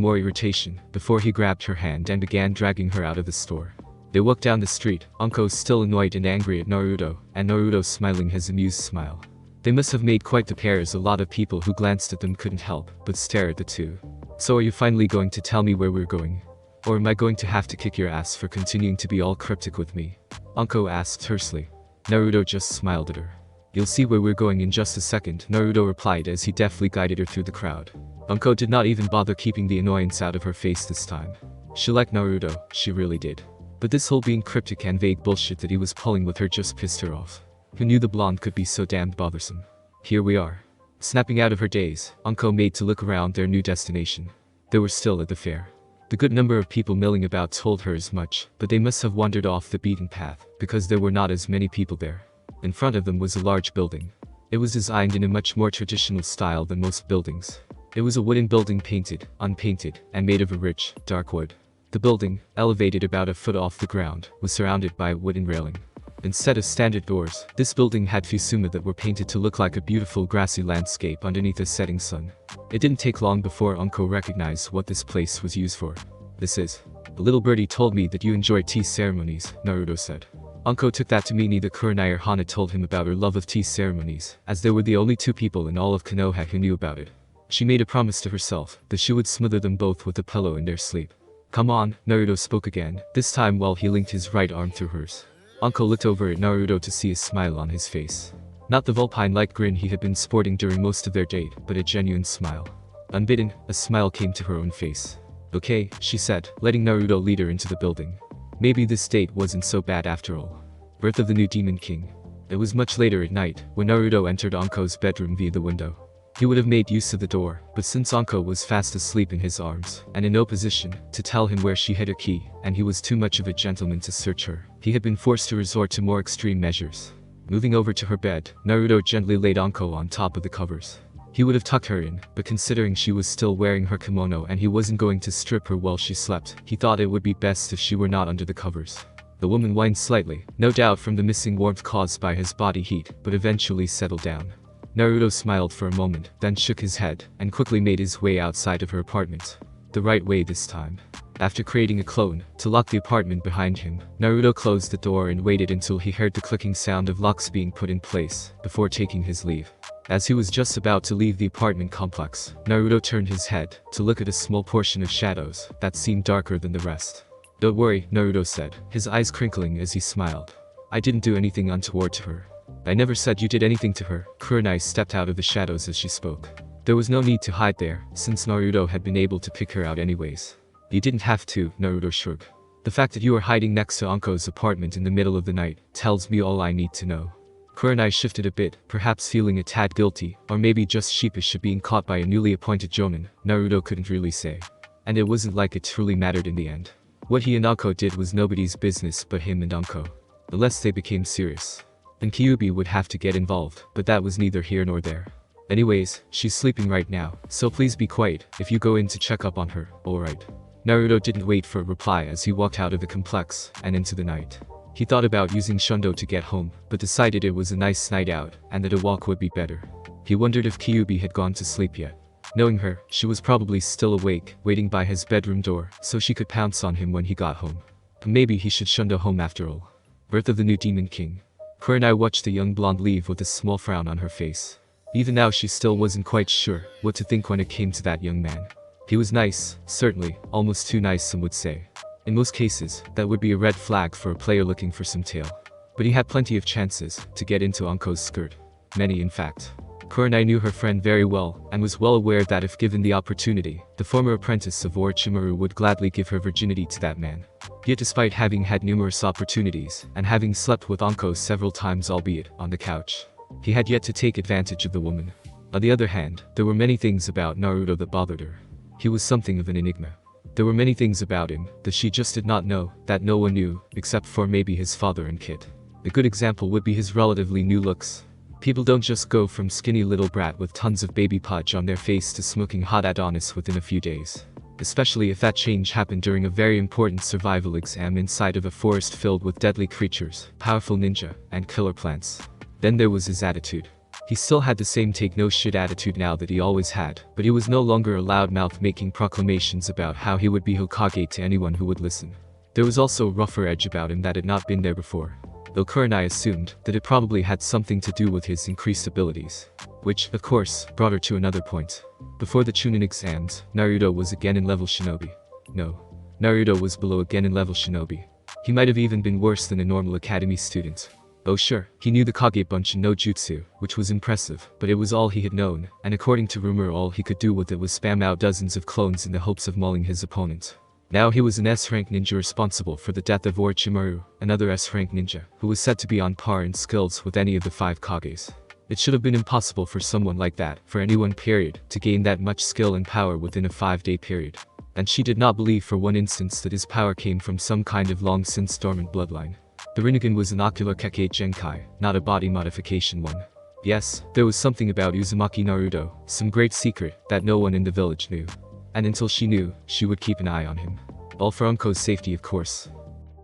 more irritation, before he grabbed her hand and began dragging her out of the store. They walked down the street, Anko still annoyed and angry at Naruto, and Naruto smiling his amused smile. They must have made quite the pair as a lot of people who glanced at them couldn't help but stare at the two. So are you finally going to tell me where we're going? Or am I going to have to kick your ass for continuing to be all cryptic with me? Anko asked tersely. Naruto just smiled at her. You'll see where we're going in just a second, Naruto replied as he deftly guided her through the crowd. Anko did not even bother keeping the annoyance out of her face this time. She liked Naruto, she really did. But this whole being cryptic and vague bullshit that he was pulling with her just pissed her off. Who knew the blonde could be so damned bothersome? Here we are. Snapping out of her daze, Anko made to look around their new destination. They were still at the fair. The good number of people milling about told her as much, but they must have wandered off the beaten path, because there were not as many people there. In front of them was a large building. It was designed in a much more traditional style than most buildings. It was a wooden building painted, unpainted, and made of a rich, dark wood. The building, elevated about a foot off the ground, was surrounded by a wooden railing. Instead of standard doors, this building had fusuma that were painted to look like a beautiful grassy landscape underneath a setting sun. It didn't take long before Anko recognized what this place was used for. This is. A little birdie told me that you enjoy tea ceremonies, Naruto said. Anko took that to mean either Kurenai or Hana told him about her love of tea ceremonies, as they were the only two people in all of Konoha who knew about it. She made a promise to herself that she would smother them both with a pillow in their sleep. Come on, Naruto spoke again, this time while he linked his right arm through hers. Anko looked over at Naruto to see a smile on his face. Not the vulpine-like grin he had been sporting during most of their date, but a genuine smile. Unbidden, a smile came to her own face. Okay, she said, letting Naruto lead her into the building. Maybe this date wasn't so bad after all. Birth of the New Demon King. It was much later at night, when Naruto entered Anko's bedroom via the window. He would have made use of the door, but since Anko was fast asleep in his arms, and in no position to tell him where she hid her key, and he was too much of a gentleman to search her, he had been forced to resort to more extreme measures. Moving over to her bed, Naruto gently laid Anko on top of the covers. He would have tucked her in, but considering she was still wearing her kimono and he wasn't going to strip her while she slept, he thought it would be best if she were not under the covers. The woman whined slightly, no doubt from the missing warmth caused by his body heat, but eventually settled down. Naruto smiled for a moment, then shook his head, and quickly made his way outside of her apartment. The right way this time. After creating a clone, to lock the apartment behind him, Naruto closed the door and waited until he heard the clicking sound of locks being put in place, before taking his leave. As he was just about to leave the apartment complex, Naruto turned his head, to look at a small portion of shadows, that seemed darker than the rest. Don't worry, Naruto said, his eyes crinkling as he smiled. I didn't do anything untoward to her. I never said you did anything to her. Kurenai stepped out of the shadows as she spoke. There was no need to hide there, since Naruto had been able to pick her out anyways. You didn't have to, Naruto shrugged. The fact that you were hiding next to Anko's apartment in the middle of the night tells me all I need to know. Kurenai shifted a bit, perhaps feeling a tad guilty, or maybe just sheepish at being caught by a newly appointed jonin. Naruto couldn't really say. And it wasn't like it truly mattered in the end. What he and Anko did was nobody's business but him and Anko. Unless they became serious. Then Kyuubi would have to get involved, but that was neither here nor there. Anyways, she's sleeping right now, so please be quiet if you go in to check up on her, alright. Naruto didn't wait for a reply as he walked out of the complex, and into the night. He thought about using Shundo to get home, but decided it was a nice night out, and that a walk would be better. He wondered if Kyuubi had gone to sleep yet. Knowing her, she was probably still awake, waiting by his bedroom door, so she could pounce on him when he got home. But maybe he should Shundo home after all. Birth of the New Demon King. Kurenai watched the young blonde leave with a small frown on her face. Even now she still wasn't quite sure what to think when it came to that young man. He was nice, certainly, almost too nice some would say. In most cases, that would be a red flag for a player looking for some tail. But he had plenty of chances to get into Anko's skirt. Many in fact. Kurenai knew her friend very well, and was well aware that if given the opportunity, the former apprentice of Orochimaru would gladly give her virginity to that man. Yet despite having had numerous opportunities, and having slept with Anko several times albeit on the couch, he had yet to take advantage of the woman. On the other hand, there were many things about Naruto that bothered her. He was something of an enigma. There were many things about him that she just did not know, that no one knew, except for maybe his father and Kit. A good example would be his relatively new looks. People don't just go from skinny little brat with tons of baby pudge on their face to smoking hot Adonis within a few days. Especially if that change happened during a very important survival exam inside of a forest filled with deadly creatures, powerful ninja, and killer plants. Then there was his attitude. He still had the same take no shit attitude now that he always had, but he was no longer a loudmouth making proclamations about how he would be Hokage to anyone who would listen. There was also a rougher edge about him that had not been there before. Though Kurenai assumed that it probably had something to do with his increased abilities. Which, of course, brought her to another point. Before the Chunin Exams, Naruto was again in level shinobi. No. Naruto was below again in level shinobi. He might have even been worse than a normal academy student. Oh sure, he knew the Kage Bunshin no Jutsu, which was impressive, but it was all he had known, and according to rumor all he could do with it was spam out dozens of clones in the hopes of mauling his opponent. Now he was an S-rank ninja responsible for the death of Orochimaru, another S-rank ninja, who was said to be on par in skills with any of the 5 Kages. It should have been impossible for someone like that, for any one period, to gain that much skill and power within a 5-day period. And she did not believe for one instance that his power came from some kind of long since dormant bloodline. The Rinnegan was an ocular Kekkei Genkai, not a body modification one. Yes, there was something about Uzumaki Naruto, some great secret, that no one in the village knew. And until she knew, she would keep an eye on him. All for Anko's safety of course.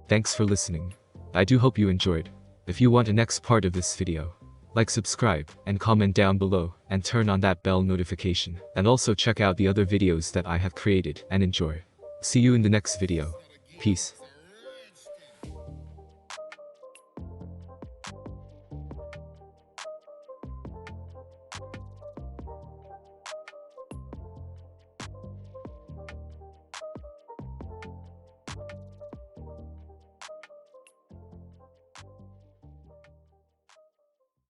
Thanks for listening. I do hope you enjoyed. If you want a next part of this video, like, subscribe, and comment down below, and turn on that bell notification. And also check out the other videos that I have created, and enjoy. See you in the next video. Peace.